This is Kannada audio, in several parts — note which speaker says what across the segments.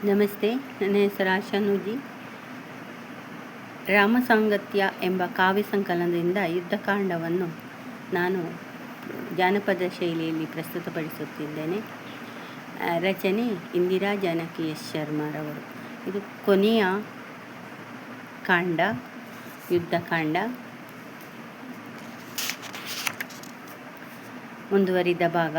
Speaker 1: ನಮಸ್ತೆ, ನನ್ನ ಹೆಸರು ಆಶಾನೂಜಿ. ರಾಮಸಾಂಗತ್ಯ ಎಂಬ ಕಾವ್ಯ ಸಂಕಲನದಿಂದ ಯುದ್ಧಕಾಂಡವನ್ನು ನಾನು ಜಾನಪದ ಶೈಲಿಯಲ್ಲಿ ಪ್ರಸ್ತುತಪಡಿಸುತ್ತಿದ್ದೇನೆ. ರಚನೆ ಇಂದಿರಾ ಜಾನಕಿ ಎಸ್ ಶರ್ಮರವರು. ಇದು ಕೊನೆಯ ಕಾಂಡ, ಯುದ್ಧಕಾಂಡ. ಮುಂದುವರಿದ ಭಾಗ.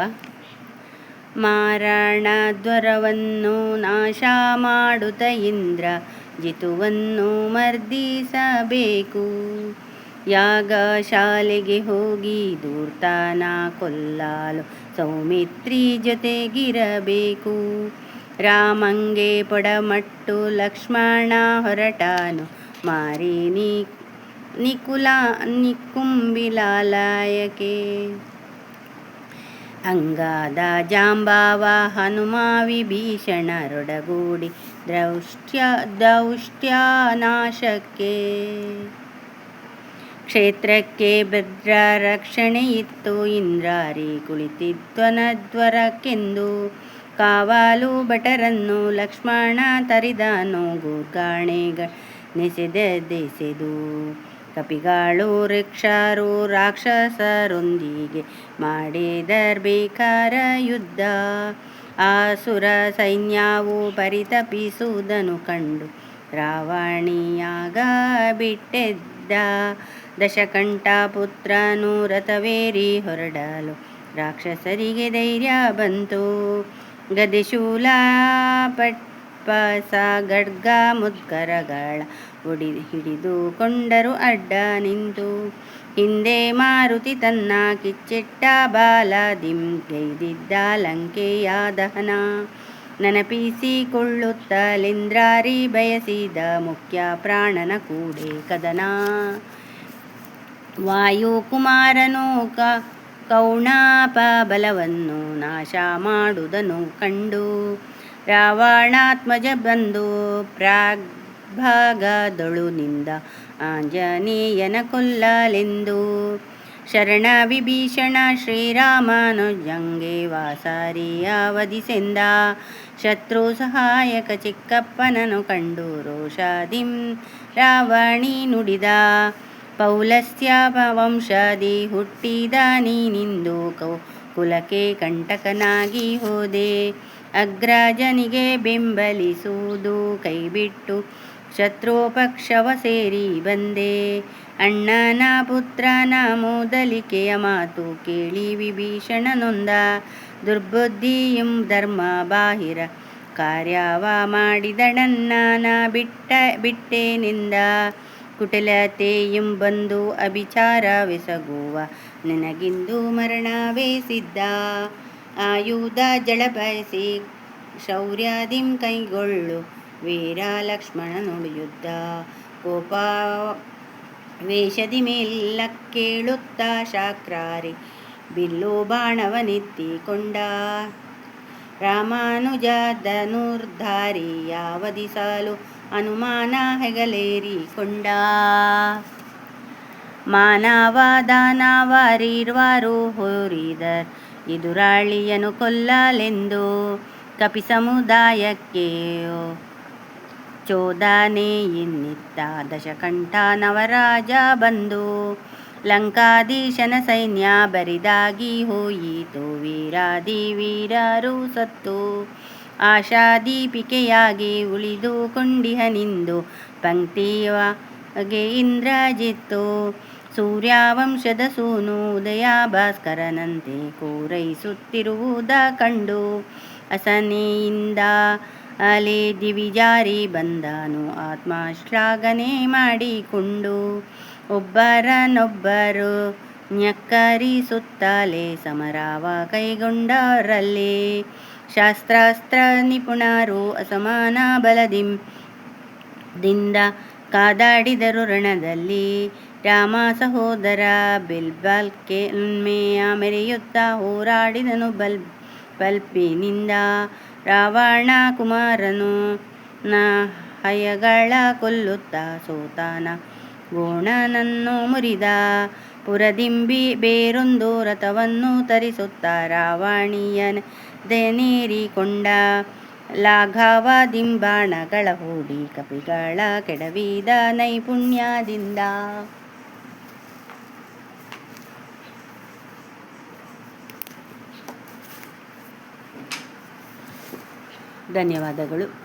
Speaker 1: ಮಾರಣದ್ವರವನ್ನು ನಾಶ ಮಾಡುತ್ತ ಇಂದ್ರ ಜಿತುವನ್ನು ಮರ್ದಿಸಬೇಕು. ಯಾಗಶಾಲೆಗೆ ಹೋಗಿ ಧೂರ್ತನ ಕೊಲ್ಲಲು ಸೌಮಿತ್ರಿ ಜೊತೆಗಿರಬೇಕು. ರಾಮಂಗೆ ಪೊಡಮಟ್ಟು ಲಕ್ಷ್ಮಣ ಹೊರಟನು ಮಾರಿ ನಿಕುಂಬಿಲಾಲಯಕ್ಕೆ. ಅಂಗಾದ ಜಾಂಬವ ಹನುಮ ವಿಭೀಷಣರೊಡಗೂಡಿ ದೌಷ್ಟ್ಯನಾಶಕ್ಕೆ. ಕ್ಷೇತ್ರಕ್ಕೆ ಭದ್ರ ರಕ್ಷಣೆಯಿತ್ತು ಇಂದ್ರಾರಿ ಕುಳಿತಿದ್ವನದ್ವರಕ್ಕೆಂದು. ಕಾವಲು ಭಟರನ್ನು ಲಕ್ಷ್ಮಣ ತರಿದನು ಗೂರ್ಗಾಣೆಗಳೆಸೆದೆಸೆದು. ಕಪಿಗಳು ರಿಕ್ಷರು ರಾಕ್ಷಸರೊಂದಿಗೆ ಮಾಡಿದರ್ಬೇಕಾರ ಯುದ್ಧ. ಆಸುರ ಸೈನ್ಯವು ಪರಿತಪಿಸುವುದನ್ನು ಕಂಡು ರಾವಣಿಯಾಗ ಬಿಟ್ಟೆದ್ದ. ದಶಕಂಠ ಪುತ್ರನು ರಥವೇರಿ ಹೊರಡಲು ರಾಕ್ಷಸರಿಗೆ ಧೈರ್ಯ ಬಂತು. ಗದೆಶೂಲ ಪಟ್ಪಸ ಖಡ್ಗ ಮುದ್ಗರಗಳ ಹಿಡಿದುಕೊಂಡರು ಅಡ್ಡ ನಿಂತು. ಹಿಂದೆ ಮಾರುತಿ ತನ್ನ ಕಿಚ್ಚೆಟ್ಟ ಬಾಲದಿಂಗೈದಿದ್ದ ಲಂಕೆಯ ದಹನ. ನೆನಪಿಸಿಕೊಳ್ಳುತ್ತಲಿಂದ್ರಾರಿ ಬಯಸಿದ ಮುಖ್ಯ ಪ್ರಾಣನ ಕೂಡೆ ಕದನ. ವಾಯುಕುಮಾರನು ಕೌಣಪ ಬಲವನ್ನು ನಾಶ ಮಾಡುವುದನ್ನು ಕಂಡು ರಾವಣಾತ್ಮಜ ಬಂದು ಪ್ರಾಗ್ಭಾಗದೊಳುನಿಂದ ಆಂಜನೇಯನ ಕೊಲ್ಲಲೆಂದು. ಶರಣ ವಿಭೀಷಣ ಶ್ರೀರಾಮನುಜಂಗೆ ವಾಸಾರಿಯ ವಧಿಸೆಂದ. ಶತ್ರು ಸಹಾಯಕ ಚಿಕ್ಕಪ್ಪನನ್ನು ಕಂಡು ರೋಷಾದಿಂ ರಾವಣಿ ನುಡಿದ. ಪೌಲಸ್ತ್ಯ ವಂಶದಿ ಹುಟ್ಟಿದ ನೀನಿಂದು ಕುಲಕ್ಕೆ ಕಂಟಕನಾಗಿ ಹೋದೆ. ಅಗ್ರಜನಿಗೆ ಬೆಂಬಲಿಸುವುದು ಕೈಬಿಟ್ಟು ಶತ್ರುಪಕ್ಷವ ಸೇರಿ ಬಂದೆ. ಅಣ್ಣನ ಪುತ್ರನ ಮೂದಲಿಕೆಯ ಮಾತು ಕೇಳಿ ವಿಭೀಷಣ ನೊಂದ. ದುರ್ಬುದ್ಧಿಯಂ ಧರ್ಮ ಬಾಹಿರ ಕಾರ್ಯವ ಮಾಡಿದಡಣ್ಣನ ಬಿಟ್ಟೆನೆಂದ. ಕುಟಿಲತೆಯಂ ಬಂದು ಅಭಿಚಾರವೆಸಗುವ ನನಗಿಂದು ಮರಣವೇ ಸಿದ್ಧ. ಆಯುಧ ಜಳ ಬಯಸಿ ಶೌರ್ಯದಿಂ ಕೈಗೊಳ್ಳು ವೀರ ಲಕ್ಷ್ಮಣನೊಡು ಯುದ್ಧ. ಕೋಪ ವೇಷದಿ ಮೇಲಕ್ಕೇಳುತ್ತ ಶಾಕ್ರಾರಿ ಬಿಲ್ಲು ಬಾಣವನೆತ್ತಿಕೊಂಡ. ರಾಮಾನುಜ ಧನುರ್ಧಾರಿಯ ವಧಿಸಲು ಹನುಮಾನ ಹೆಗಲೇರಿಕೊಂಡ. ಮಾನವ ದಾನವರಿರುವರು ಹೋರಿದರ್ ಎದುರಾಳಿಯನು ಕೊಲ್ಲಲೆಂದು. ಕಪಿ ಸಮುದಾಯಕ್ಕೆ ಚೋದನೆಯನ್ನಿತ್ತ ದಶಕಂಠ ನವರಾಜ ಬಂದು. ಲಂಕಾಧೀಶನ ಸೈನ್ಯ ಬರಿದಾಗಿ ಹೋಯಿತು ವೀರಾದಿ ವೀರರು ಸತ್ತು. ಆಶಾದೀಪಿಕೆಯಾಗಿ ಉಳಿದುಕೊಂಡಿಹನಿಂದು ಪಂಕ್ತಿಯಗೆ ಇಂದ್ರಜಿತ್ತು. ಸೂರ್ಯವಂಶದ ಸೂನು ಉದಯ ಭಾಸ್ಕರನಂತೆ ಕೋರೈಸುತ್ತಿರುವುದ ಕಂಡು ಅಸನೆಯಿಂದ ಅಲೆ ದಿವಿಜಾರಿ ಬಂದನು ಆತ್ಮಶ್ಲಾಘನೆ ಮಾಡಿಕೊಂಡು. ಒಬ್ಬರನೊಬ್ಬರು ನ್ಯಕ್ಕರಿಸುತ್ತಲೇ ಸಮರವ ಕೈಗೊಂಡರಲ್ಲಿ. ಶಾಸ್ತ್ರಾಸ್ತ್ರ ನಿಪುಣರು ಅಸಮಾನ ಬಲದಿಂದ ಕಾದಾಡಿದರು ರಣದಲ್ಲಿ. ರಾಮ ಸಹೋದರ ಬಿಲ್ಬಲ್ಕೆಲ್ಮೆಯ ಮೆರೆಯುತ್ತ ಹೋರಾಡಿದನು ಬಲ್ಪಿನಿಂದ. ರಾವಣ ಕುಮಾರನು ಹಯಗಳ ಕೊಲ್ಲುತ್ತ ಸೋತನ ಗೋಣನನ್ನು ಮುರಿದ. ಪುರದಿಂಬಿ ಬೇರೊಂದು ರಥವನ್ನು ತರಿಸುತ್ತ ರಾವಣಿಯನೇರಿಕೊಂಡ. ಲಾಘವ ದಿಂಬಾಣಗಳ ಹೂಡಿ ಕಪಿಗಳ ಕೆಡವಿದ ನೈಪುಣ್ಯದಿಂದ. ಧನ್ಯವಾದಗಳು.